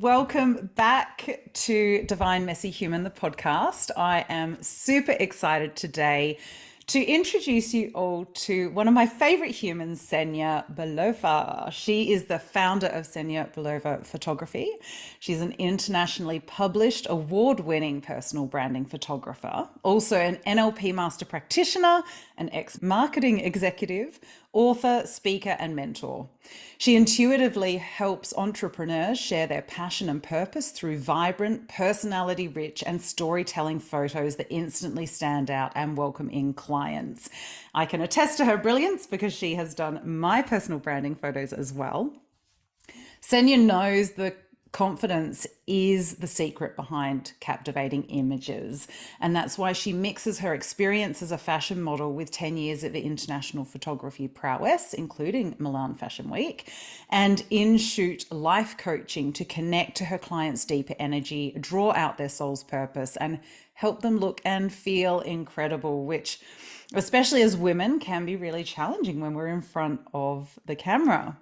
Welcome back to Divine Messy Human, the podcast. I am super excited today to introduce you all to one of my favorite humans, Ksenia Belova. She is the founder of Ksenia Belova Photography. She's an internationally published, award-winning personal branding photographer, also an NLP master practitioner, an ex-marketing executive, author, speaker, and mentor. She intuitively helps entrepreneurs share their passion and purpose through vibrant, personality rich, and storytelling photos that instantly stand out and welcome in clients. I can attest to her brilliance because she has done my personal branding photos as well. Senya knows the confidence is the secret behind captivating images. And that's why she mixes her experience as a fashion model with 10 years of international photography prowess, including Milan Fashion Week, and in-shoot life coaching to connect to her clients' deeper energy, draw out their soul's purpose, and help them look and feel incredible, which, especially as women, can be really challenging when we're in front of the camera.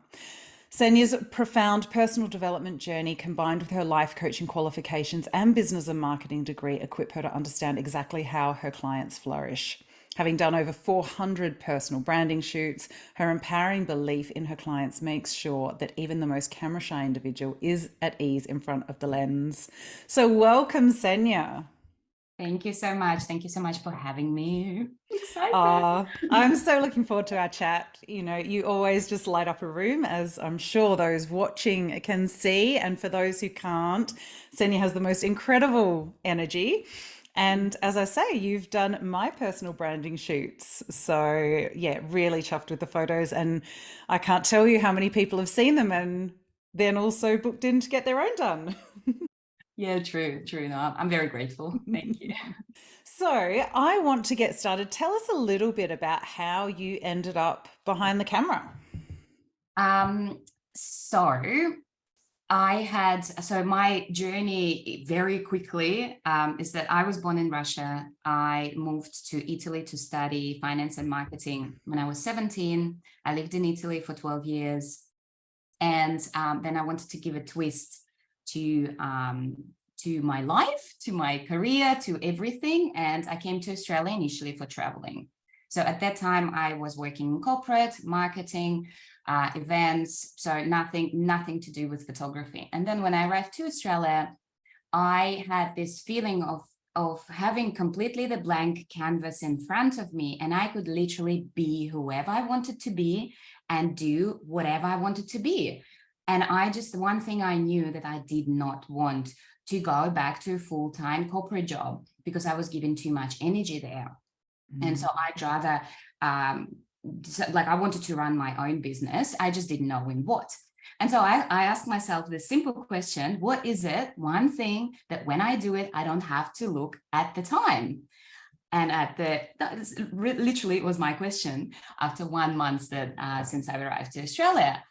Ksenia's profound personal development journey combined with her life coaching qualifications and business and marketing degree equip her to understand exactly how her clients flourish. Having done over 400 personal branding shoots, her empowering belief in her clients makes sure that even the most camera shy individual is at ease in front of the lens. So welcome, Ksenia. Thank you so much. Thank you so much for having me. Excited. I'm so looking forward to our chat. You know, you always just light up a room, as I'm sure those watching can see. And for those who can't, Ksenia has the most incredible energy. And as I say, you've done my personal branding shoots. So, yeah, really chuffed with the photos. And I can't tell you how many people have seen them and then also booked in to get their own done. Yeah, true. No, I'm very grateful. Thank you. So, I want to get started. Tell us a little bit about how you ended up behind the camera. Um, so so my journey very quickly is that I was born in Russia. I moved to Italy to study finance and marketing when I was 17. I lived in Italy for 12 years. And then I wanted to give a twist to my life, to my career, to everything. And I came to Australia initially for traveling. So at that time, I was working in corporate marketing, events, so nothing to do with photography. And then when I arrived to Australia, I had this feeling of having completely the blank canvas in front of me, and I could literally be whoever I wanted to be and do whatever I wanted to be. And one thing I knew that I did not want to go back to a full-time corporate job because I was given too much energy there. And so I'd rather, I wanted to run my own business. I just didn't know in what. And so I asked myself this simple question: what is it, one thing that when I do it, I don't have to look at the time? And literally it was my question after 1 month since I arrived to Australia.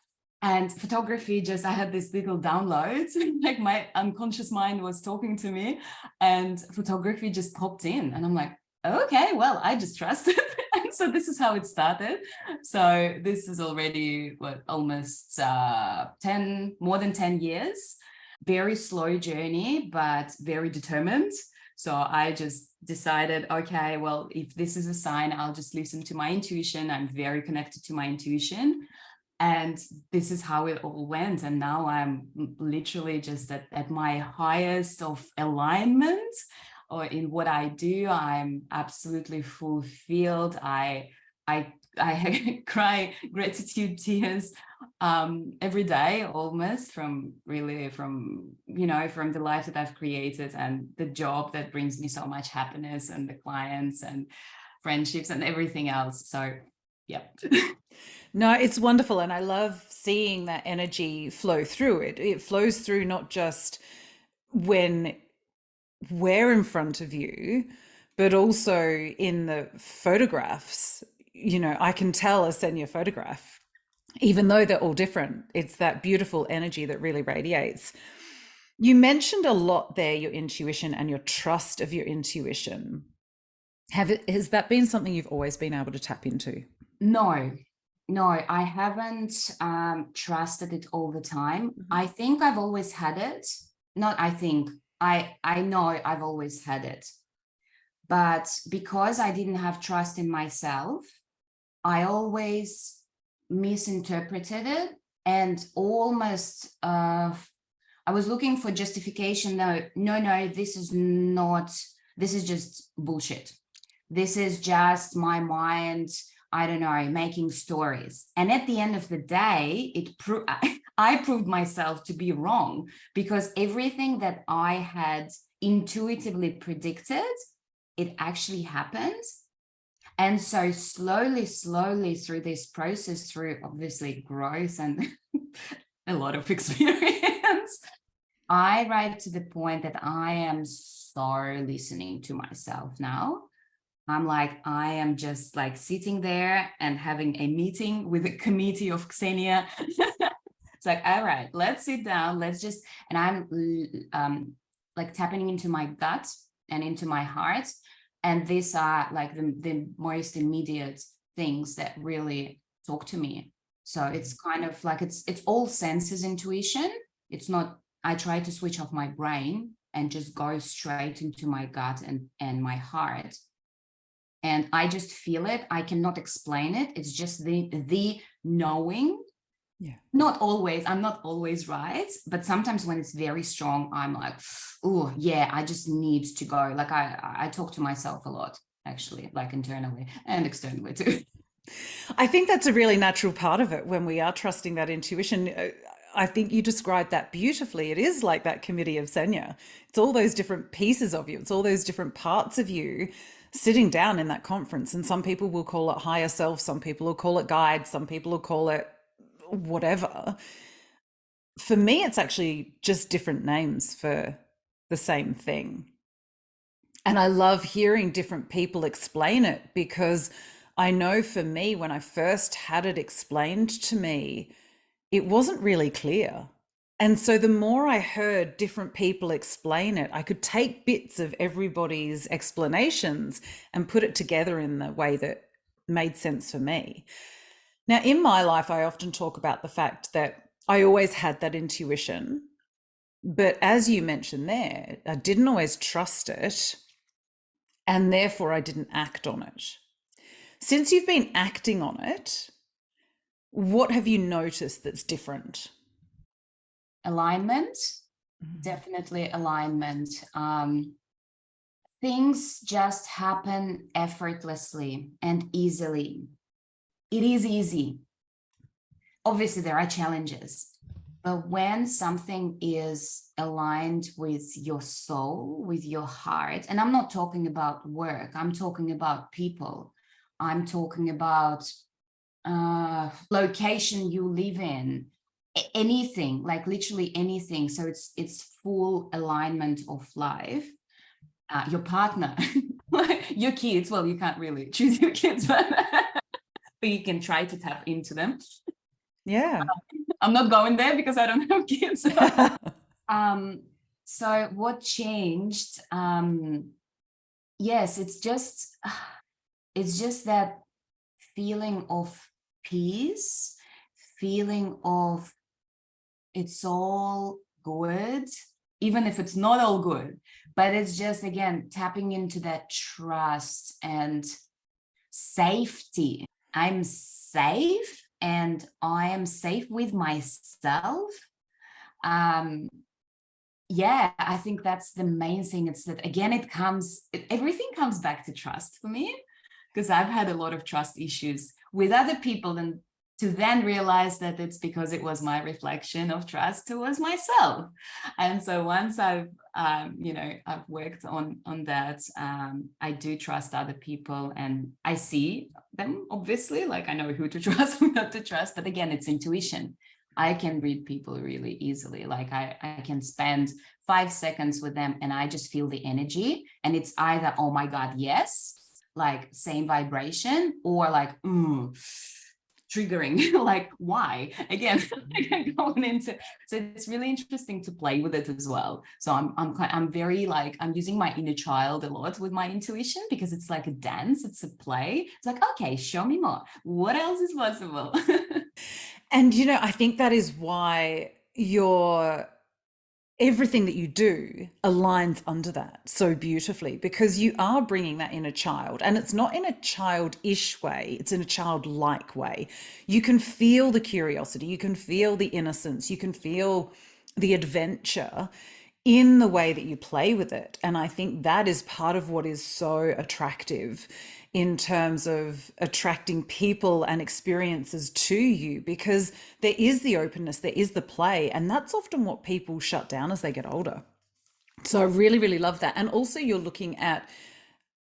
And photography I had this little download, like my unconscious mind was talking to me and photography just popped in. And I'm like, okay, well, I just trust it. And so this is how it started. So this is already almost more than 10 years. Very slow journey, but very determined. So I just decided, okay, well, if this is a sign, I'll just listen to my intuition. I'm very connected to my intuition. And this is how it all went. And now I'm literally just at my highest of alignment, or in what I do. I'm absolutely fulfilled. I cry gratitude tears every day, almost, from the life that I've created and the job that brings me so much happiness, and the clients and friendships and everything else. So yeah. No, it's wonderful. And I love seeing that energy flow through it. It flows through not just when we're in front of you, but also in the photographs. You know, I can tell a Senya photograph, even though they're all different. It's that beautiful energy that really radiates. You mentioned a lot there, your intuition and your trust of your intuition. Has that been something you've always been able to tap into? No, No, I haven't trusted it all the time. Mhm. I think I've always had it. Not I think, I know I've always had it. But because I didn't have trust in myself, I always misinterpreted it and almost I was looking for justification. No, this is not, this is just bullshit. This is just my mind, I don't know, making stories. And at the end of the day, I proved myself to be wrong, because everything that I had intuitively predicted, it actually happened. And so slowly through this process, through obviously growth and a lot of experience, I arrived to the point that I am so listening to myself now. I'm like, I am just like sitting there and having a meeting with a committee of Ksenia. It's like, all right, let's sit down. Let's just, and I'm like tapping into my gut and into my heart. And these are like the most immediate things that really talk to me. So it's kind of like, it's all senses intuition. It's not, I try to switch off my brain and just go straight into my gut and my heart. And I just feel it. I cannot explain it. It's just the knowing. Yeah. Not always, I'm not always right, but sometimes when it's very strong, I'm like, oh yeah, I just need to go. Like I talk to myself a lot, actually, like internally and externally too. I think that's a really natural part of it when we are trusting that intuition. I think you described that beautifully. It is like that committee of Senya. It's all those different pieces of you, it's all those different parts of you sitting down in that conference. And some people will call it higher self, some people will call it guide, some people will call it whatever. For me, it's actually just different names for the same thing. And I love hearing different people explain it, because I know for me, when I first had it explained to me, it wasn't really clear. And so the more I heard different people explain it, I could take bits of everybody's explanations and put it together in the way that made sense for me. Now, in my life, I often talk about the fact that I always had that intuition. But as you mentioned there, I didn't always trust it, and therefore I didn't act on it. Since you've been acting on it, what have you noticed that's different? Alignment, Mm. definitely alignment. Things just happen effortlessly and easily. It is easy. Obviously, there are challenges, but when something is aligned with your soul, with your heart, and I'm not talking about work, I'm talking about people, I'm talking about location you live in, anything, like literally anything. So it's full alignment of life. Your partner, your kids. Well, you can't really choose your kids, but you can try to tap into them. Yeah. I'm not going there because I don't have kids. um, so what changed? Yes, it's just that feeling of peace, feeling of it's all good, even if it's not all good. But it's just, again, tapping into that trust and safety. I'm safe and I am safe with myself. Um, yeah, I think that's the main thing. It's that, again, everything comes back to trust for me, because I've had a lot of trust issues with other people, and to then realize that it's because it was my reflection of trust towards myself. And so once I've worked on that, I do trust other people, and I see them, obviously, like I know who to trust, who not to trust. But again, it's intuition. I can read people really easily. Like I can spend 5 seconds with them and I just feel the energy, and it's either, oh my God, yes, like same vibration, or like, triggering. Like, why? Again, going into, so it's really interesting to play with it as well. So I'm very like, I'm using my inner child a lot with my intuition, because it's like a dance, it's a play. It's like, okay, show me more. What else is possible? And, you know, I think that is why your everything that you do aligns under that so beautifully, because you are bringing that inner child, and it's not in a childish way, it's in a childlike way. You can feel the curiosity, you can feel the innocence, you can feel the adventure in the way that you play with it. And I think that is part of what is so attractive in terms of attracting people and experiences to you, because there is the openness, there is the play, and that's often what people shut down as they get older. So I really, really love that. And also, you're looking at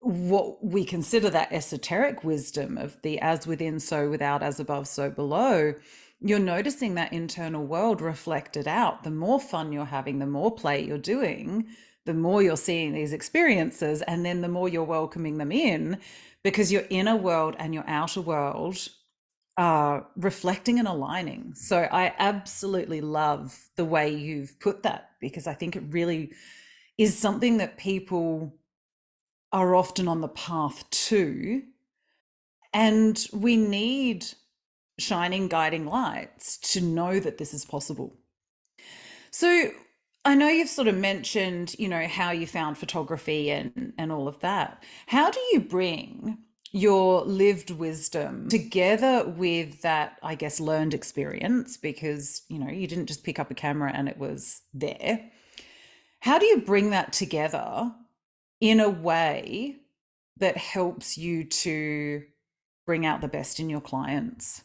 what we consider that esoteric wisdom of the as within, so without, as above, so below. You're noticing that internal world reflected out. The more fun you're having, the more play you're doing, the more you're seeing these experiences, and then the more you're welcoming them in, because your inner world and your outer world are reflecting and aligning. So I absolutely love the way you've put that, because I think it really is something that people are often on the path to. And we need shining, guiding lights to know that this is possible. So I know you've sort of mentioned, you know, how you found photography and all of that. How do you bring your lived wisdom together with that, I guess, learned experience? Because, you know, you didn't just pick up a camera and it was there. How do you bring that together in a way that helps you to bring out the best in your clients?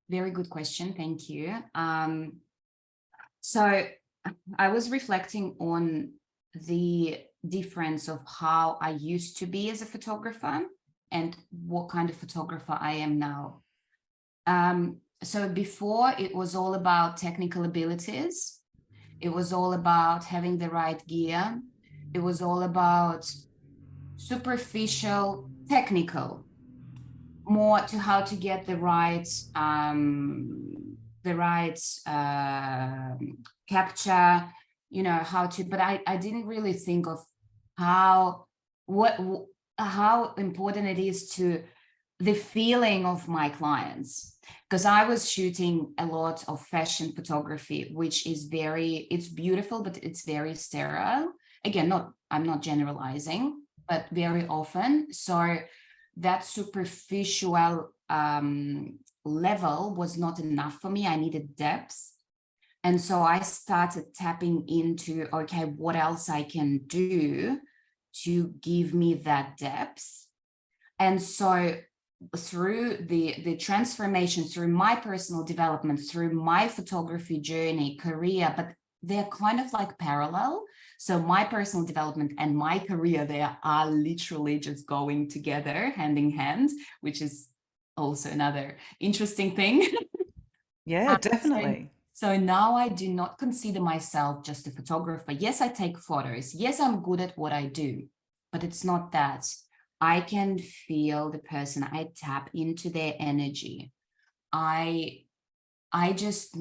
Very good question. Thank you. So I was reflecting on the difference of how I used to be as a photographer and what kind of photographer I am now. So before, it was all about technical abilities. It was all about having the right gear. It was all about superficial, technical, more to how to get the right capture, you know, how to, but I didn't really think of how, what, how important it is to the feeling of my clients, because I was shooting a lot of fashion photography, which is very, it's beautiful, but it's very sterile. Again, not, I'm not generalizing, but very often. So that superficial level was not enough for me. I needed depth. And so I started tapping into, okay, what else I can do to give me that depth. And so through the transformation, through my personal development, through my photography journey, career, but they're kind of like parallel. So my personal development and my career, they are literally just going together hand in hand, which is also another interesting thing. Yeah, So, definitely. so now I do not consider myself just a photographer. Yes, I take photos. Yes, I'm good at what I do, but it's not that. I can feel the person. I tap into their energy. I just,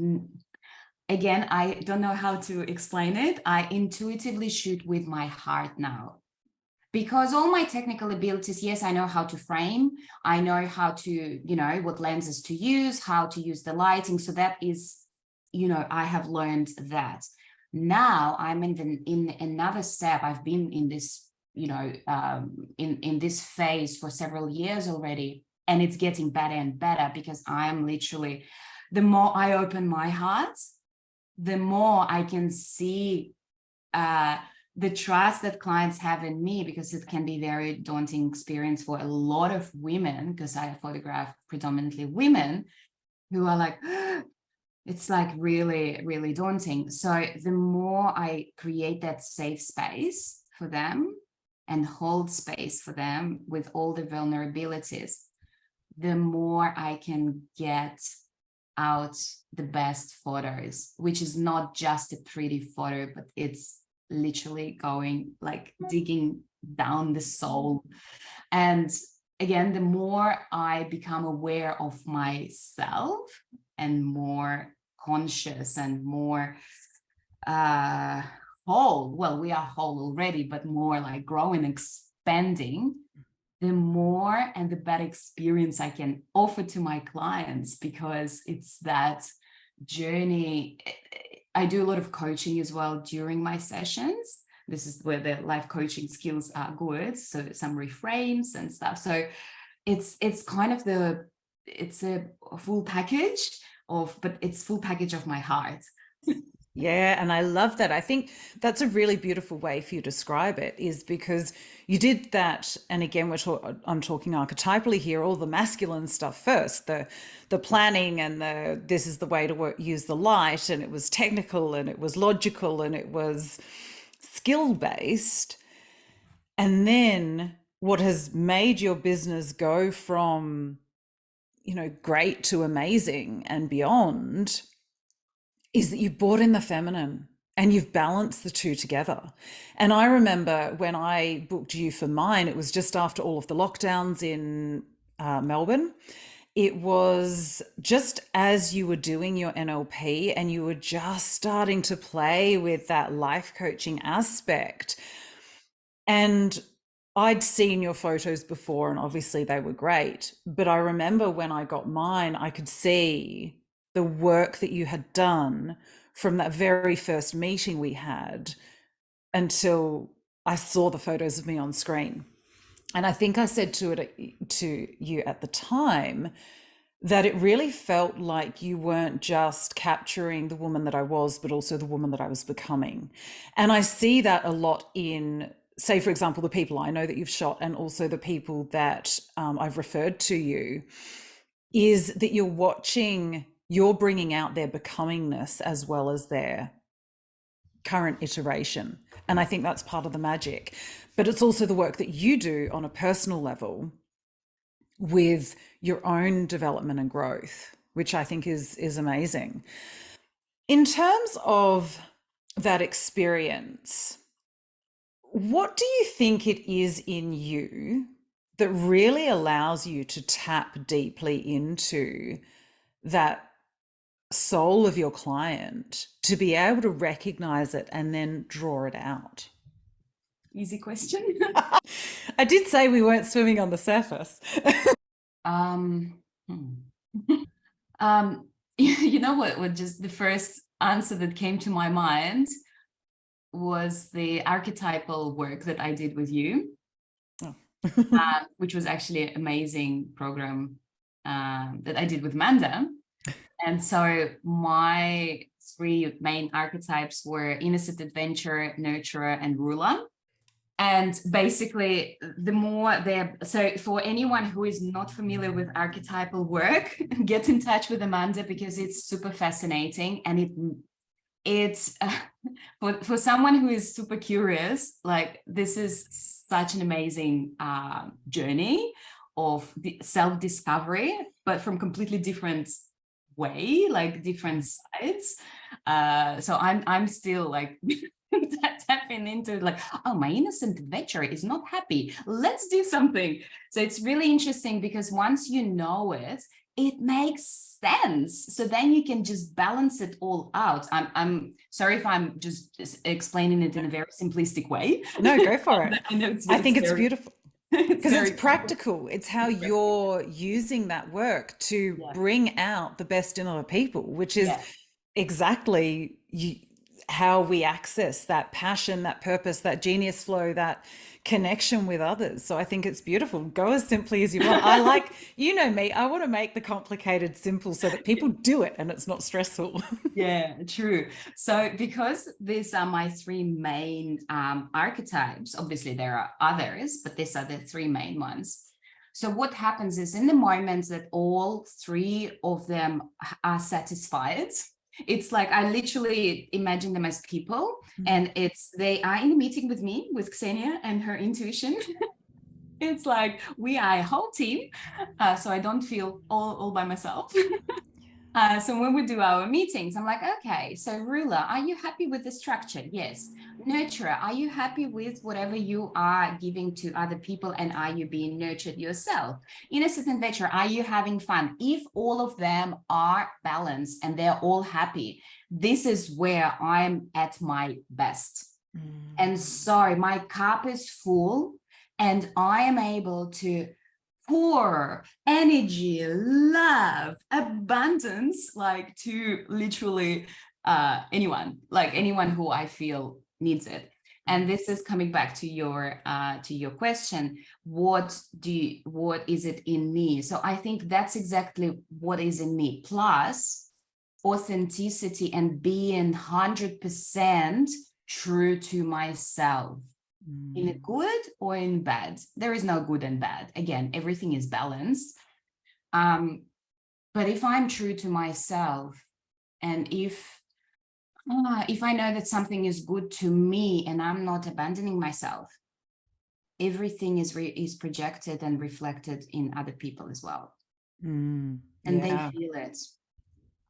again, I don't know how to explain it. I intuitively shoot with my heart now, because all my technical abilities, yes, I know how to frame. I know how to, you know, what lenses to use, how to use the lighting. So that is, you know, I have learned that. Now I'm in another step. I've been in this, you know, in this phase for several years already, and it's getting better and better, because I am literally, the more I open my heart, the more I can see the trust that clients have in me, because it can be very daunting experience for a lot of women, because I photograph predominantly women who are like, it's like really, really daunting. So the more I create that safe space for them and hold space for them with all the vulnerabilities, the more I can get out the best photos, which is not just a pretty photo, but it's literally going like digging down the soul. And again, the more I become aware of myself and more conscious and more uh, whole, well, we are whole already, but more like growing, expanding, the more and the better experience I can offer to my clients, because it's that journey. I do a lot of coaching as well during my sessions. This is where the life coaching skills are good. So some reframes and stuff. So it's kind of it's a full package but it's full package of my heart. Yeah, and I love that. I think that's a really beautiful way for you to describe it, is because you did that. And again, I'm talking archetypally here, all the masculine stuff first, the planning and the this is the way to use the light, and it was technical and it was logical and it was skill based. And then what has made your business go from, great to amazing and beyond is that you've brought in the feminine and you've balanced the two together. And I remember when I booked you for mine, it was just after all of the lockdowns in Melbourne. It was just as you were doing your NLP and you were just starting to play with that life coaching aspect. And I'd seen your photos before, and obviously they were great. But I remember when I got mine, I could see the work that you had done from that very first meeting we had until I saw the photos of me on screen. And I think I said to you at the time that it really felt like you weren't just capturing the woman that I was, but also the woman that I was becoming. And I see that a lot in, say, for example, the people I know that you've shot, and also the people that I've referred to you, is that you're bringing out their becomingness as well as their current iteration. And I think that's part of the magic. But it's also the work that you do on a personal level with your own development and growth, which I think is amazing. In terms of that experience, what do you think it is in you that really allows you to tap deeply into that soul of your client, to be able to recognize it and then draw it out? Easy question. I did say we weren't swimming on the surface. um you know what just the first answer that came to my mind was the archetypal work that I did with you. Oh. Which was actually an amazing program that I did with Manda. And so my three main archetypes were innocent adventurer, nurturer, and ruler. And basically, the more they're, so for anyone who is not familiar with archetypal work, get in touch with Amanda, because it's super fascinating. And it's for someone who is super curious, like this is such an amazing journey of self-discovery, but from completely different way, like different sides. So I'm still like tapping into like, oh, my innocent adventurer is not happy, let's do something. So it's really interesting, because once you know it, it makes sense. So then you can just balance it all out. I'm sorry if I'm just explaining it in a very simplistic way. No, go for it. I know I think it's beautiful. Because it's practical. It's how you're using that work to bring out the best in other people, which is exactly how we access that passion, that purpose, that genius flow, that connection with others. So I think it's beautiful. Go as simply as you want. I like, you know me, I want to make the complicated simple so that people do it and it's not stressful. Yeah, true. So because these are my three main archetypes, obviously there are others, but these are the three main ones. So what happens is, in the moment that all three of them are satisfied, it's like I literally imagine them as people, and they are in a meeting with me, with Ksenia and her intuition. It's like we are a whole team, so I don't feel all by myself. So when we do our meetings, I'm like, okay, so ruler, are you happy with the structure? Yes. Nurturer, are you happy with whatever you are giving to other people, and are you being nurtured yourself? Innocent and veteran, are you having fun? If all of them are balanced and they're all happy, this is where I'm at my best. And so my cup is full, and I am able to pour energy, love, abundance, like to literally anyone, like anyone who I feel needs it. And this is coming back to your question, what is it in me? So I think that's exactly what is in me, plus authenticity and being 100% true to myself, in a good or in bad. There is no good and bad. Again, everything is balanced. But if I'm true to myself, and if I know that something is good to me and I'm not abandoning myself, everything is projected and reflected in other people as well. And they feel it.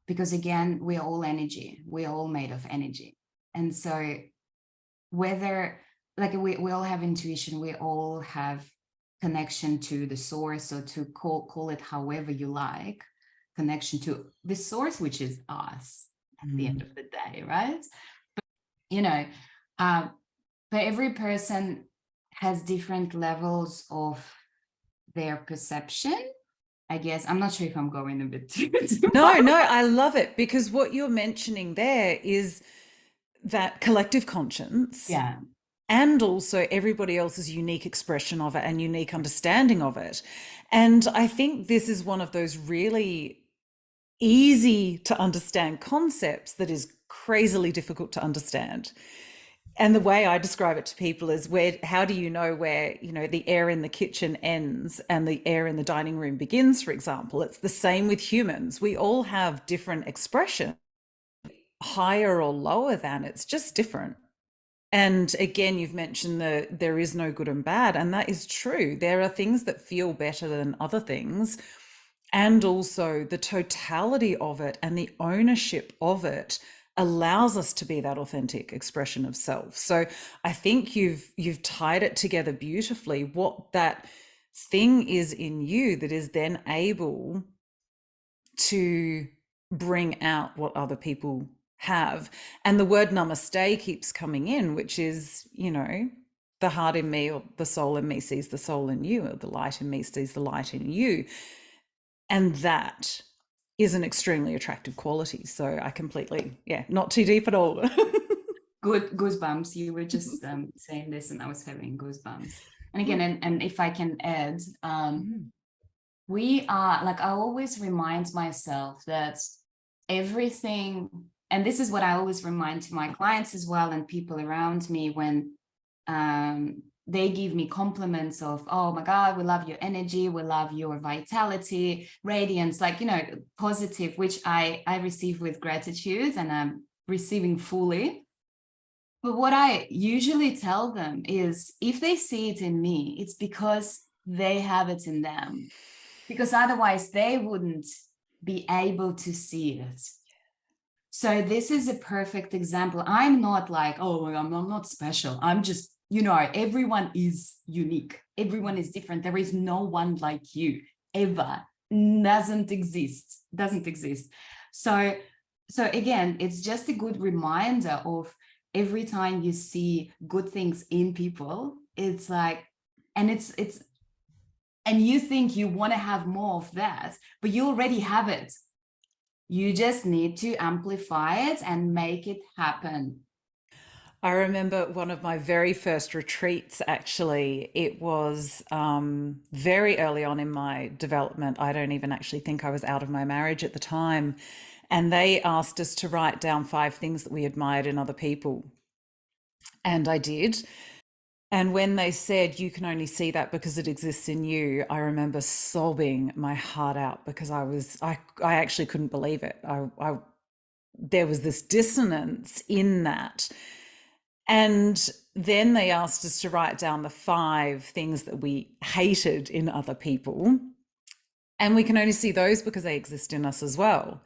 Because again, we're all energy. We're all made of energy. And so whether, like, we all have intuition, we all have connection to the source, or to call it however you like, connection to the source, which is us at the end of the day, right? But, you know, but every person has different levels of their perception, I guess. I'm not sure if I'm going a bit too No, no, I love it, because what you're mentioning there is that collective conscience, yeah, and also everybody else's unique expression of it and unique understanding of it. And I think this is one of those really easy to understand concepts that is crazily difficult to understand. And the way I describe it to people is, how do you know where, the air in the kitchen ends and the air in the dining room begins, for example? It's the same with humans. We all have different expression, higher or lower than, it's just different. And again, you've mentioned that there is no good and bad, and that is true. There are things that feel better than other things, and also the totality of it and the ownership of it allows us to be that authentic expression of self. So I think you've tied it together beautifully, what that thing is in you that is then able to bring out what other people have. And the word namaste keeps coming in, which is, the heart in me, or the soul in me sees the soul in you, or the light in me sees the light in you. And that is an extremely attractive quality. So I completely, not too deep at all. good goosebumps. You were just saying this, and I was having goosebumps. And again, and if I can add, we are, like, I always remind myself that everything, and this is what I always remind to my clients as well, and people around me, when they give me compliments of, oh my God, we love your energy, we love your vitality, radiance, like, positive, which I receive with gratitude, and I'm receiving fully. But what I usually tell them is, if they see it in me, it's because they have it in them, because otherwise they wouldn't be able to see it. So this is a perfect example. I'm not like, oh, I'm not special. I'm just, everyone is unique. Everyone is different. There is no one like you ever. Doesn't exist. So again, it's just a good reminder of, every time you see good things in people, it's like, and and you think you want to have more of that, but you already have it. You just need to amplify it and make it happen. I remember one of my very first retreats, actually. It was very early on in my development. I don't even actually think I was out of my marriage at the time. And they asked us to write down 5 things that we admired in other people. And I did. And when they said, you can only see that because it exists in you, I remember sobbing my heart out, because I actually couldn't believe it. There was this dissonance in that. And then they asked us to write down the 5 things that we hated in other people. And we can only see those because they exist in us as well.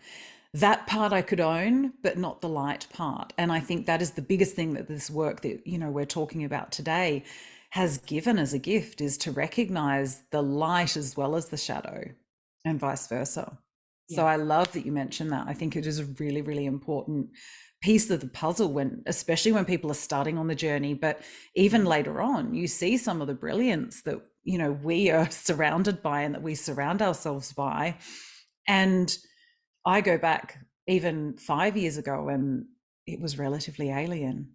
that part I could own, but not the light part. And I think that is the biggest thing that this work that, we're talking about today has given as a gift, is to recognize the light as well as the shadow, and vice versa. So Yeah. I love that you mentioned that. I think it is a really, really important piece of the puzzle, when, especially when people are starting on the journey, but even later on, you see some of the brilliance that, we are surrounded by and that we surround ourselves by. And I go back even 5 years ago and it was relatively alien.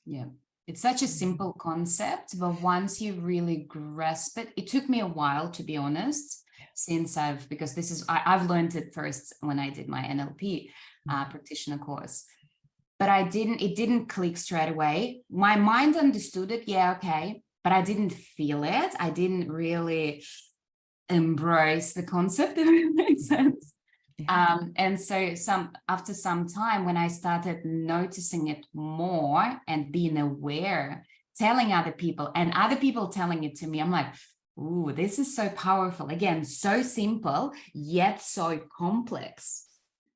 Yeah. It's such a simple concept, but once you really grasp it, it took me a while, to be honest, since because this is, I've learned it first when I did my NLP practitioner course, but it didn't click straight away. My mind understood it. Yeah. Okay. But I didn't feel it. I didn't really embrace the concept, if it makes sense. And so after some time, when I started noticing it more and being aware, telling other people and other people telling it to me, I'm like, ooh, this is so powerful. Again, so simple, yet so complex.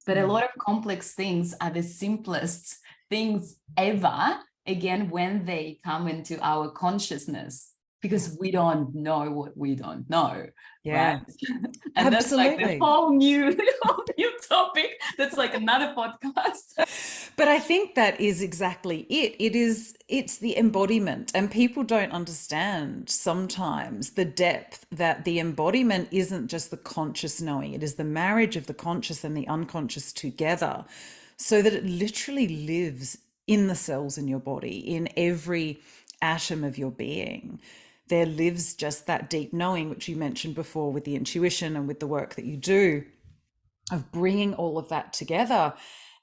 But a lot of complex things are the simplest things ever, again, when they come into our consciousness, because we don't know what we don't know. Yeah. Right. And that's like the Absolutely. whole new topic. That's like another podcast. But I think that is exactly it. It's the embodiment. And people don't understand sometimes the depth that the embodiment isn't just the conscious knowing, it is the marriage of the conscious and the unconscious together, so that it literally lives in the cells in your body, in every atom of your being. There lives just that deep knowing, which you mentioned before with the intuition and with the work that you do, of bringing all of that together.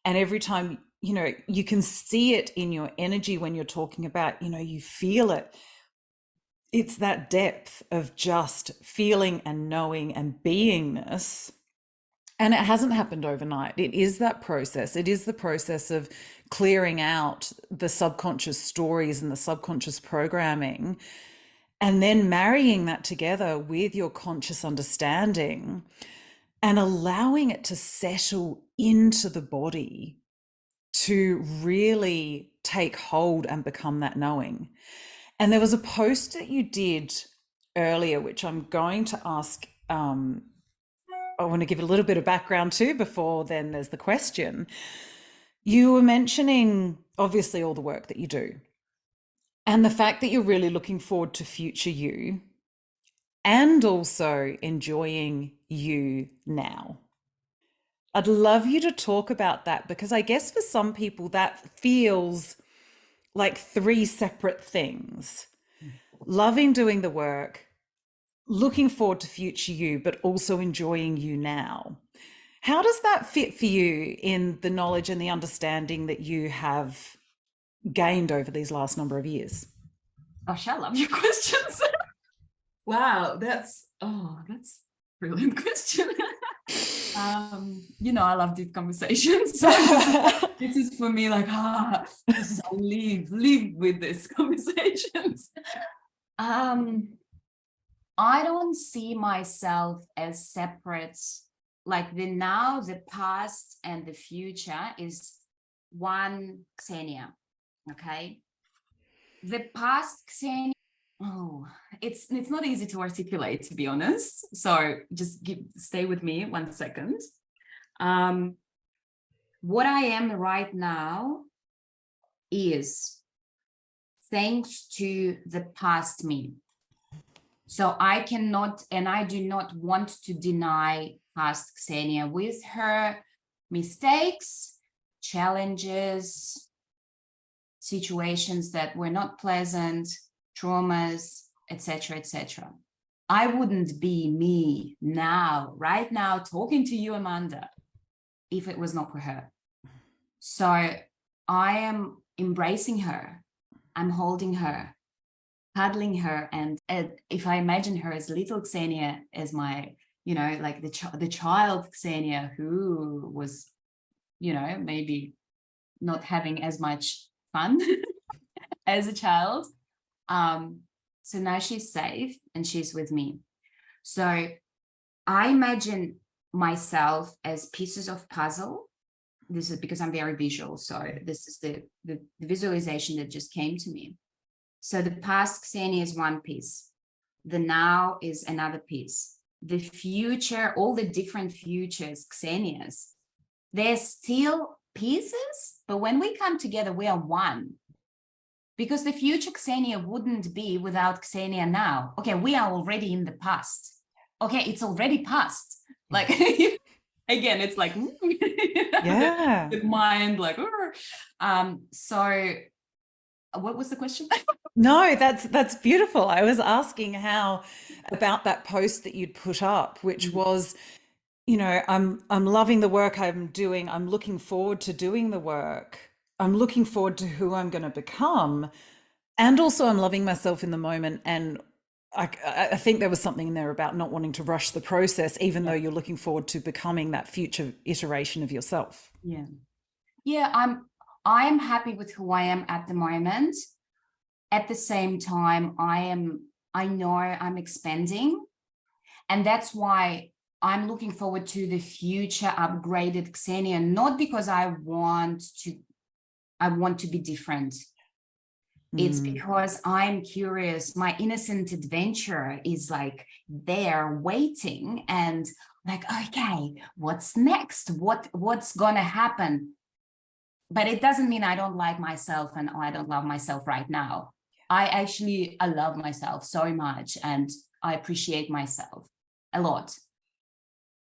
And every time, you can see it in your energy when you're talking about, you feel it. It's that depth of just feeling and knowing and beingness. And it hasn't happened overnight. It is that process. It is the process of clearing out the subconscious stories and the subconscious programming, and then marrying that together with your conscious understanding and allowing it to settle into the body to really take hold and become that knowing. And there was a post that you did earlier, which I'm going to ask. I want to give a little bit of background to before then there's the question. You were mentioning, obviously, all the work that you do and the fact that you're really looking forward to future you and also enjoying you now. I'd love you to talk about that, because I guess for some people that feels like three separate things. Loving doing the work, looking forward to future you, but also enjoying you now. How does that fit for you in the knowledge and the understanding that you have gained over these last number of years? Gosh, I love your questions. Wow, that's brilliant question. I love deep conversations. So this is for me like, I live with these conversations. I don't see myself as separate. Like the now, the past, and the future is one Ksenia. Okay. The past Ksenia, it's not easy to articulate, to be honest. So just stay with me 1 second. What I am right now is thanks to the past me. So I cannot, and I do not want to deny past Ksenia with her mistakes, challenges, situations that were not pleasant, traumas, etc., etc. I wouldn't be me now, right now, talking to you, Amanda, if it was not for her. So I am embracing her. I'm holding her, cuddling her. And if I imagine her as little Ksenia, as my, like the child Ksenia who was, maybe not having as much fun as a child. So now she's safe and she's with me. So I imagine myself as pieces of puzzle. This is because I'm very visual. So this is the visualization that just came to me. So the past Ksenia is one piece. The now is another piece. The future, all the different futures, Ksenias, they're still pieces, but when we come together, we are one. Because the future Ksenia wouldn't be without Ksenia now. Okay, we are already in the past. Okay, it's already past. Like, again, it's like, Yeah. the mind, like, so what was the question? No, that's beautiful. I was asking how about that post that you'd put up, which was, I'm loving the work I'm doing. I'm looking forward to doing the work. I'm looking forward to who I'm going to become. And also I'm loving myself in the moment. And I think there was something in there about not wanting to rush the process, even though you're looking forward to becoming that future iteration of yourself. Yeah. Yeah, I'm happy with who I am at the moment. At the same time, I know I'm expanding, and that's why I'm looking forward to the future upgraded Ksenia, not because I want to be different. It's because I'm curious. My innocent adventure is like there waiting and like, okay, what's next? What's gonna happen? But it doesn't mean I don't like myself and I don't love myself right now. I love myself so much and I appreciate myself a lot.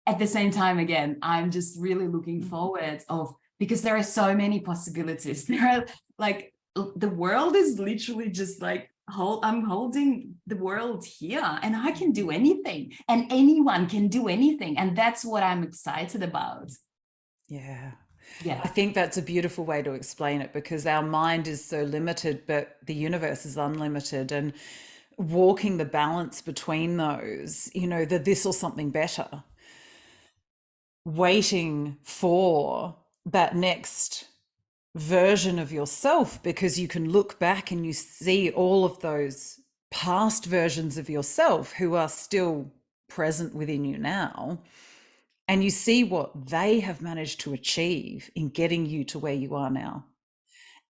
At the same time, again, I'm just really looking forward because there are so many possibilities. There are like, the world is literally just like, I'm holding the world here and I can do anything and anyone can do anything. And that's what I'm excited about. Yeah. Yeah. I think that's a beautiful way to explain it, because our mind is so limited, but the universe is unlimited. And walking the balance between those, the this or something better, waiting for that next version of yourself, because you can look back and you see all of those past versions of yourself who are still present within you now. And you see what they have managed to achieve in getting you to where you are now.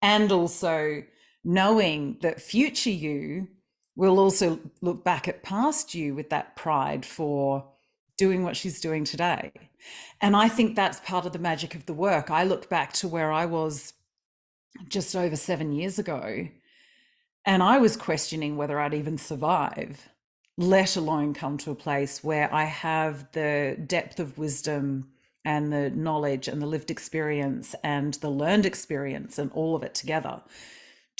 And also knowing that future you will also look back at past you with that pride for doing what she's doing today. And I think that's part of the magic of the work. I look back to where I was just over 7 years ago, and I was questioning whether I'd even survive, let alone come to a place where I have the depth of wisdom and the knowledge and the lived experience and the learned experience and all of it together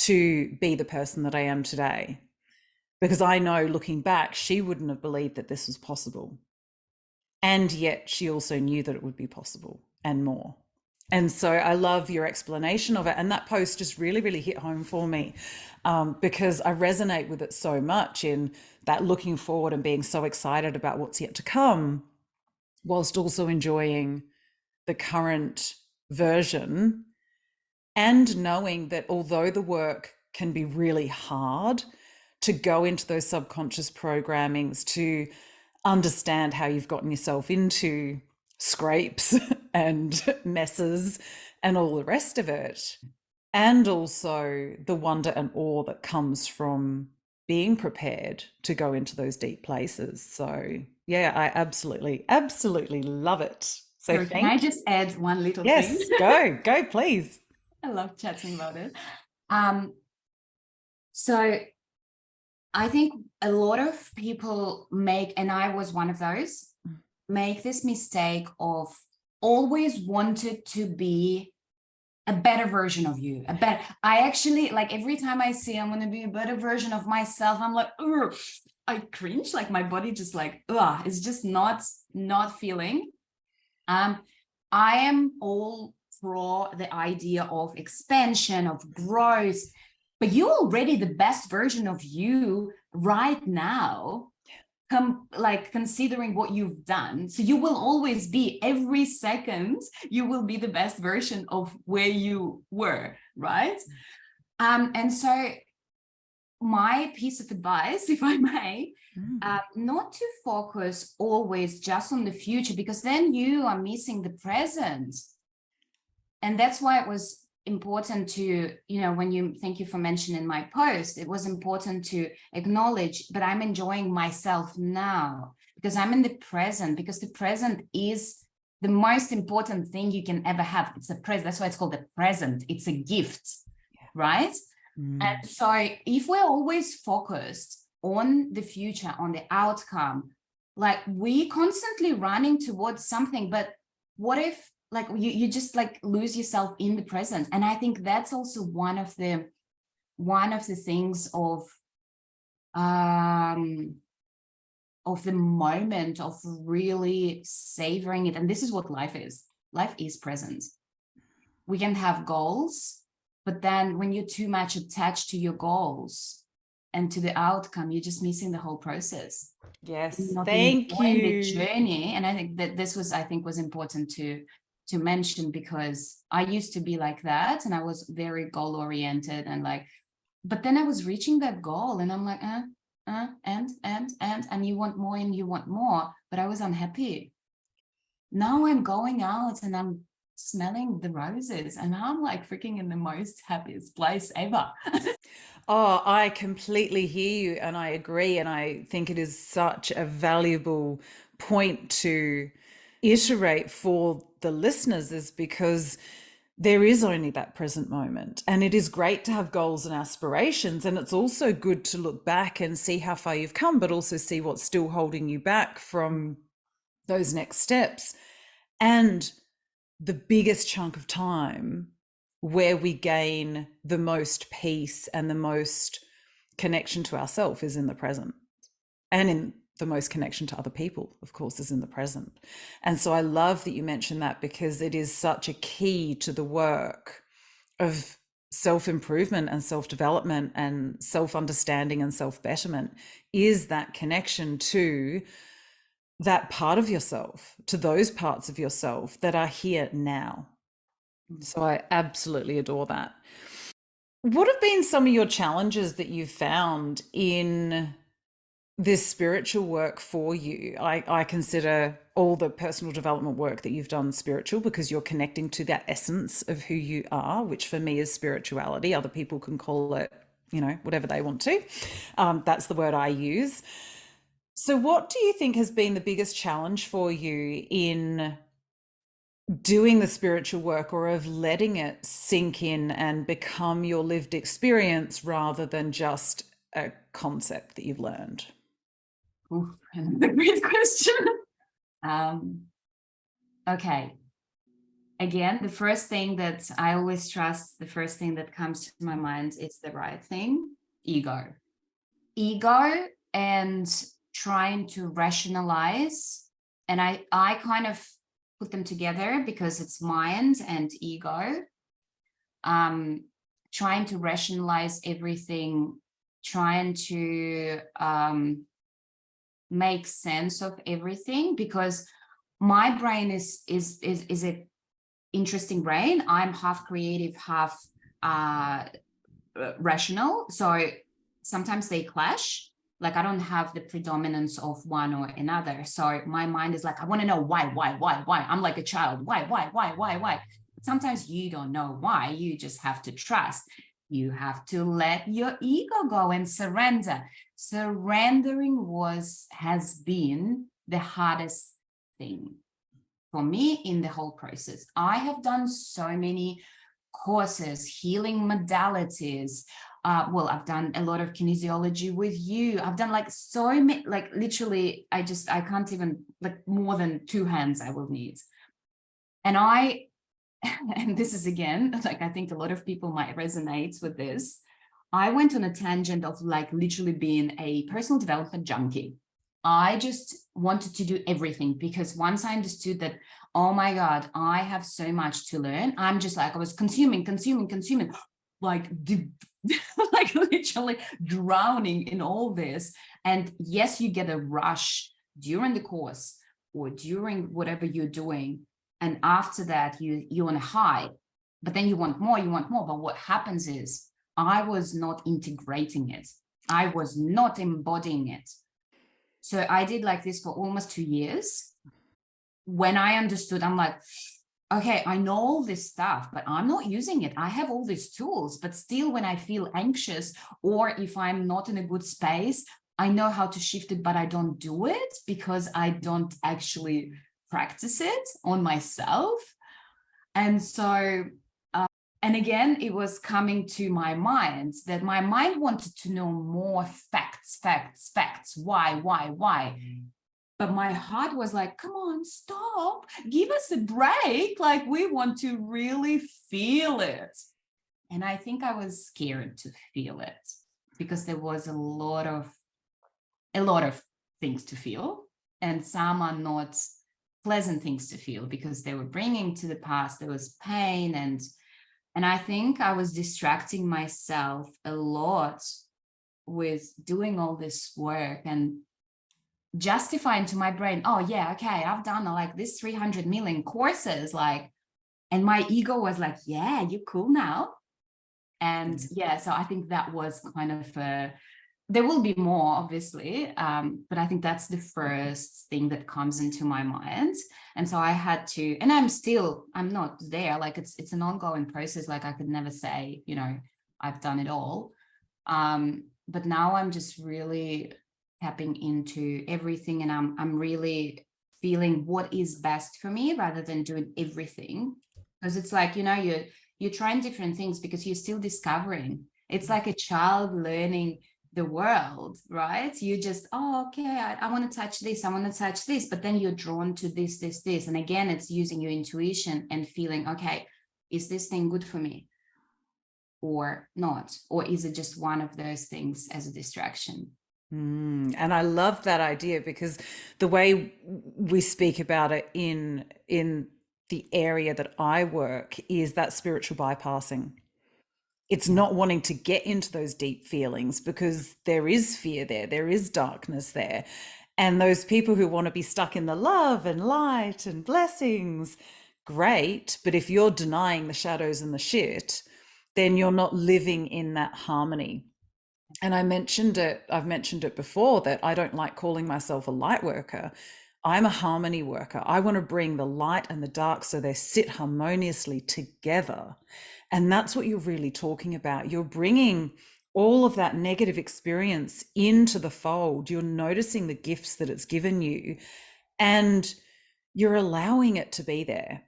to be the person that I am today. Because I know, looking back, she wouldn't have believed that this was possible. And yet she also knew that it would be possible and more. And so I love your explanation of it. And that post just really, really hit home for me, because I resonate with it so much, in that looking forward and being so excited about what's yet to come, whilst also enjoying the current version, and knowing that although the work can be really hard, to go into those subconscious programmings, to understand how you've gotten yourself into scrapes and messes and all the rest of it, and also the wonder and awe that comes from being prepared to go into those deep places. So yeah, I absolutely love it. So Can I just add one little thing? Yes, go please. I love chatting about it. So I think a lot of people make, and I was one of those, make this mistake of always wanted to be a better version of you. I actually, like, every time I say I'm going to be a better version of myself, I'm like, ugh, I cringe, like my body just like, ugh, it's just not feeling. I am all for the idea of expansion, of growth, but you're already the best version of you right now, like considering what you've done. So you will always be, every second, you will be the best version of where you were, right? And so my piece of advice, if I may, Mm. not to focus always just on the future, because then you are missing the present. And that's why it was important to, thank you for mentioning my post, it was important to acknowledge, but I'm enjoying myself now because I'm in the present, because the present is the most important thing you can ever have. It's a present. That's why it's called the present. It's a gift, right? Mm. And so if we're always focused on the future, on the outcome, like we constantly running towards something, but what if like you just like lose yourself in the present? And I think that's also one of the things of the moment of really savoring it. And this is what life is. Life is present. We can have goals, but then when you're too much attached to your goals and to the outcome, you're just missing the whole process. Yes, You're not thank enjoying the you. journey. And I think that this was important to mention, because I used to be like that, and I was very goal oriented and like, but then I was reaching that goal and I'm like, and you want more and you want more, but I was unhappy. Now I'm going out and I'm smelling the roses and I'm like freaking in the most happiest place ever. Oh, I completely hear you and I agree. And I think it is such a valuable point to iterate for the listeners, is because there is only that present moment. And it is great to have goals and aspirations. And it's also good to look back and see how far you've come, but also see what's still holding you back from those next steps. And the biggest chunk of time where we gain the most peace and the most connection to ourselves is in the present, and in the most connection to other people, of course, is in the present. And so I love that you mentioned that, because it is such a key to the work of self-improvement and self-development and self-understanding and self-betterment, is that connection to that part of yourself, to those parts of yourself that are here now. So I absolutely adore that. What have been some of your challenges that you've found in this spiritual work for you? I consider all the personal development work that you've done spiritual, because you're connecting to that essence of who you are, which for me is spirituality. Other people can call it, whatever they want to. That's the word I use. So, what do you think has been the biggest challenge for you in doing the spiritual work, or of letting it sink in and become your lived experience rather than just a concept that you've learned? Oof, another great question. Okay. Again, the first thing that I always trust, the first thing that comes to my mind is the right thing: ego. Ego and trying to rationalize. And I kind of put them together because it's mind and ego. Trying to rationalize everything, trying to make sense of everything, because my brain is a interesting brain. I'm half creative, half rational. So sometimes they clash. Like I don't have the predominance of one or another. So my mind is like, I want to know why. I'm like a child. Why? Sometimes you don't know why. You just have to trust. You have to let your ego go and surrender. Surrendering has been the hardest thing for me in the whole process. I have done so many courses, healing modalities. I've done a lot of kinesiology with you. I've done like so many, like literally, I can't even, like more than two hands I will need. And and this is again, like I think a lot of people might resonate with this. I went on a tangent of like literally being a personal development junkie. I just wanted to do everything, because once I understood that, oh my God, I have so much to learn, I'm just like, I was consuming, like, like literally drowning in all this. And yes, you get a rush during the course or during whatever you're doing. And after that, you're on a high, but then you want more. But what happens is I was not integrating it. I was not embodying it. So I did like this for almost 2 years. When I understood, I'm like, okay, I know all this stuff, but I'm not using it. I have all these tools, but still, when I feel anxious or if I'm not in a good space, I know how to shift it, but I don't do it because I don't actually practice it on myself. And so, and again, it was coming to my mind that my mind wanted to know more facts, facts, facts. Why? But my heart was like, come on, stop, give us a break. Like, we want to really feel it. And I think I was scared to feel it because there was a lot of things to feel, and some are not pleasant things to feel because they were bringing to the past, there was pain, and I think I was distracting myself a lot with doing all this work and justifying to my brain, oh yeah, okay, I've done like this 300 million courses, like, and my ego was like, yeah, you're cool now. And yeah, so I think that was kind of there will be more, obviously, but I think that's the first thing that comes into my mind. And so I had to, and I'm not there. Like, it's an ongoing process. Like, I could never say, I've done it all. But now I'm just really tapping into everything, and I'm really feeling what is best for me rather than doing everything. Because it's like, you're trying different things because you're still discovering. It's like a child learning the world, right? You just, oh, okay, I want to touch this, I want to touch this, but then you're drawn to this. And again, it's using your intuition and feeling, okay, is this thing good for me or not? Or is it just one of those things as a distraction? And I love that idea, because the way we speak about it in the area that I work is that spiritual bypassing. It's Yeah. not wanting to get into those deep feelings because there is fear there is darkness there. And those people who want to be stuck in the love and light and blessings, great. But if you're denying the shadows and the shit, then you're not living in that harmony. And I've mentioned it before, that I don't like calling myself a light worker. I'm a harmony worker. I want to bring the light and the dark so they sit harmoniously together. And that's what you're really talking about. You're bringing all of that negative experience into the fold. You're noticing the gifts that it's given you, and you're allowing it to be there.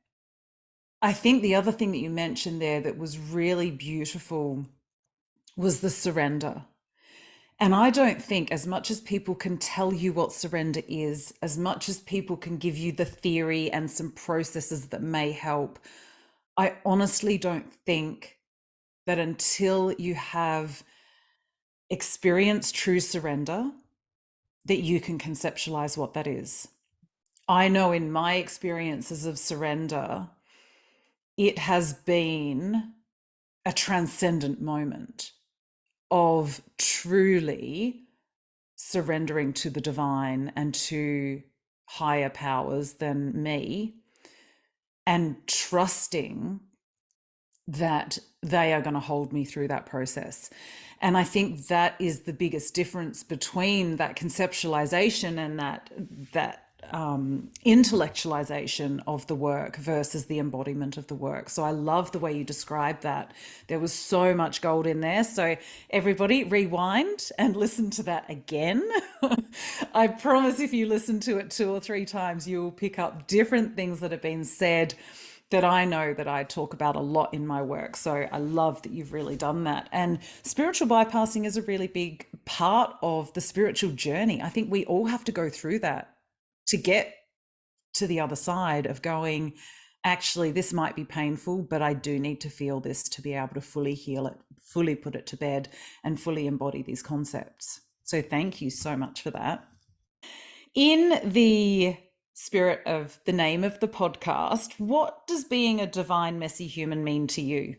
I think the other thing that you mentioned there that was really beautiful was the surrender. And I don't think, as much as people can tell you what surrender is, as much as people can give you the theory and some processes that may help, I honestly don't think that until you have experienced true surrender, that you can conceptualize what that is. I know in my experiences of surrender, it has been a transcendent moment of truly surrendering to the divine and to higher powers than me, and trusting that they are going to hold me through that process. And I think that is the biggest difference between that conceptualization and that intellectualization of the work versus the embodiment of the work. So I love the way you described that. There was so much gold in there. So everybody, rewind and listen to that again. I promise if you listen to it 2 or 3 times, you will pick up different things that have been said that I know that I talk about a lot in my work. So I love that you've really done that. And spiritual bypassing is a really big part of the spiritual journey. I think we all have to go through that to get to the other side of going, actually, this might be painful, but I do need to feel this to be able to fully heal it, fully put it to bed, and fully embody these concepts. So thank you so much for that. In the spirit of the name of the podcast, what does being a divine, messy human mean to you?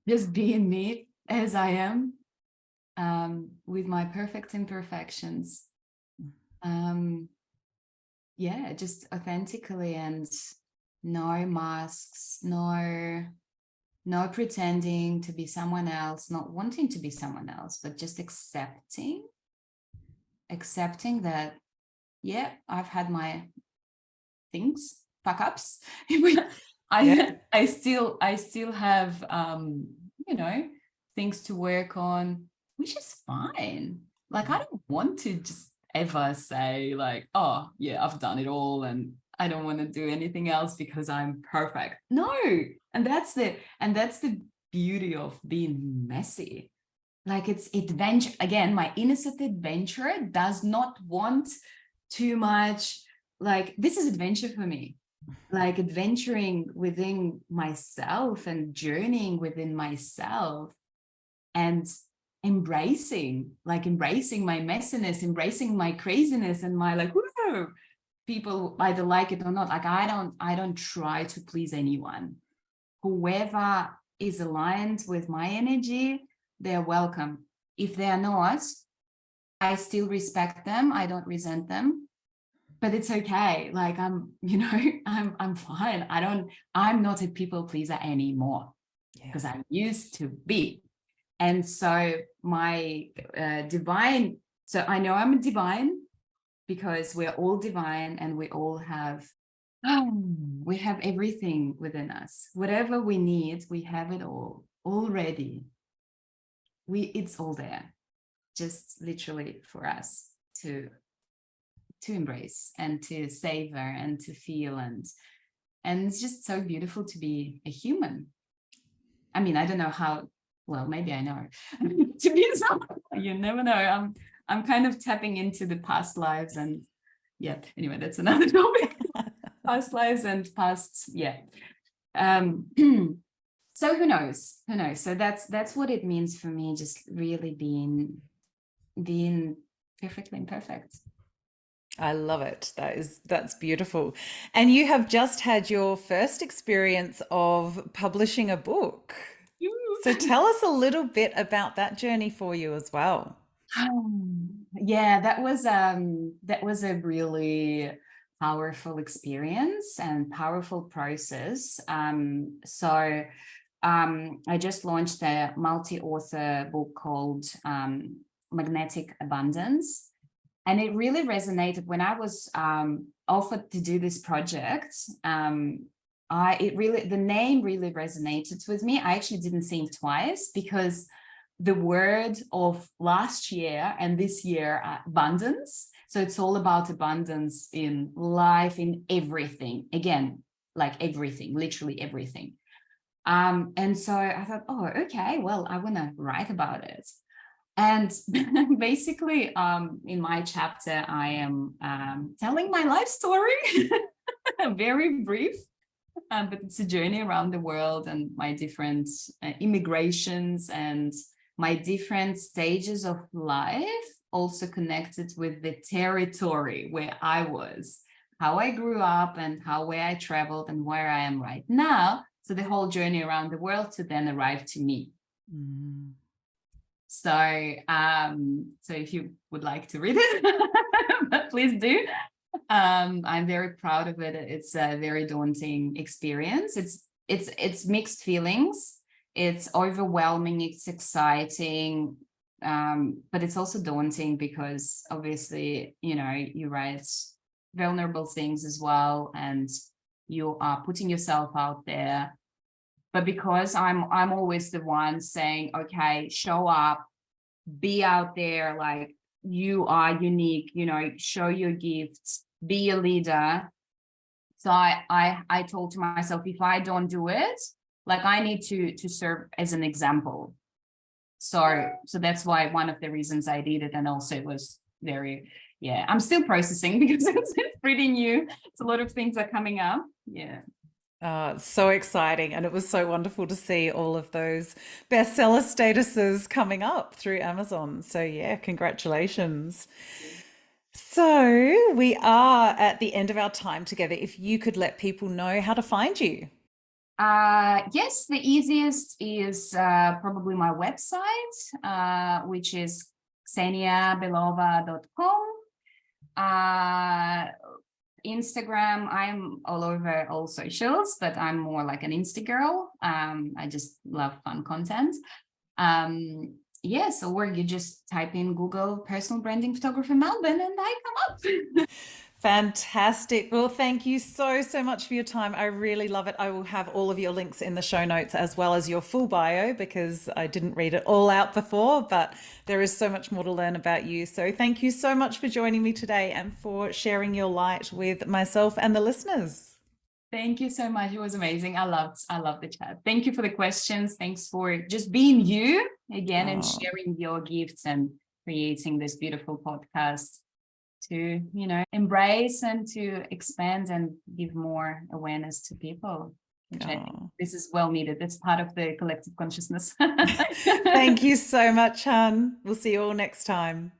Just being me as I am, with my perfect imperfections. Yeah, just authentically, and no masks, no no pretending to be someone else, not wanting to be someone else, but just accepting that, yeah, I've had my things, fuck ups. Yeah. I still have things to work on, which is fine. Like, I don't want to just ever say like, oh yeah, I've done it all and I don't want to do anything else because I'm perfect. No. And that's the beauty of being messy. Like, it's adventure. Again, my innocent adventurer does not want too much. Like, this is adventure for me, like adventuring within myself and journeying within myself and embracing my messiness, embracing my craziness and my like, whoa, people either like it or not. Like, I don't try to please anyone. Whoever is aligned with my energy, they're welcome. If they are not, I still respect them. I don't resent them, but it's okay. Like, I'm fine. I'm not a people pleaser anymore, because I used to be. And so my divine, so I know I'm a divine because we're all divine and we all have, we have everything within us. Whatever we need, we have it all already. It's all there, just literally for us to embrace and to savor and to feel, and it's just so beautiful to be a human. I mean, I don't know how well, maybe I know. To be someone, you never know. I'm kind of tapping into the past lives, and yeah, anyway, that's another topic. Past lives and past, yeah. So who knows? So that's what it means for me, just really being perfectly imperfect. I love it. That's beautiful. And you have just had your first experience of publishing a book. So tell us a little bit about that journey for you as well. Yeah, that was a really powerful experience and powerful process. I just launched a multi-author book called Magnetic Abundance. And it really resonated when I was offered to do this project. The name really resonated with me. I actually didn't think twice, because the word of last year and this year, abundance. So it's all about abundance in life, in everything. Again, like everything, literally everything. And so I thought, oh, okay, well, I want to write about it. And basically, in my chapter, I am telling my life story, very brief, but it's a journey around the world and my different immigrations and my different stages of life, also connected with the territory where I was, how I grew up and where I traveled and where I am right now. So the whole journey around the world to then arrive to me. Mm. So if you would like to read it, please do. I'm very proud of it. It's a very daunting experience. It's mixed feelings. It's overwhelming. It's exciting, but it's also daunting because obviously, you write vulnerable things as well, and you are putting yourself out there. But because I'm always the one saying, okay, show up, be out there, like, you are unique, show your gifts, be a leader. So I told to myself, if I don't do it, like, I need to serve as an example. So that's why one of the reasons I did it. And also it was very, yeah, I'm still processing because it's pretty new. It's a lot of things are coming up. Yeah. So exciting. And it was so wonderful to see all of those bestseller statuses coming up through Amazon. So yeah, congratulations. So we are at the end of our time together. If you could let people know how to find you. Yes, the easiest is probably my website, which is kseniabelova.com. Instagram, I'm all over all socials, but I'm more like an Insta girl. I just love fun content. Yes, or you just type in Google personal branding photographer Melbourne and I come up. Fantastic. Well, thank you so, so much for your time. I really love it. I will have all of your links in the show notes as well as your full bio because I didn't read it all out before, but there is so much more to learn about you. So thank you so much for joining me today and for sharing your light with myself and the listeners. Thank you so much. It was amazing. I loved the chat. Thank you for the questions. Thanks for just being you again and Oh. sharing your gifts and creating this beautiful podcast to, embrace and to expand and give more awareness to people, which I think Oh. this is well needed. It's part of the collective consciousness. Thank you so much, Han. We'll see you all next time.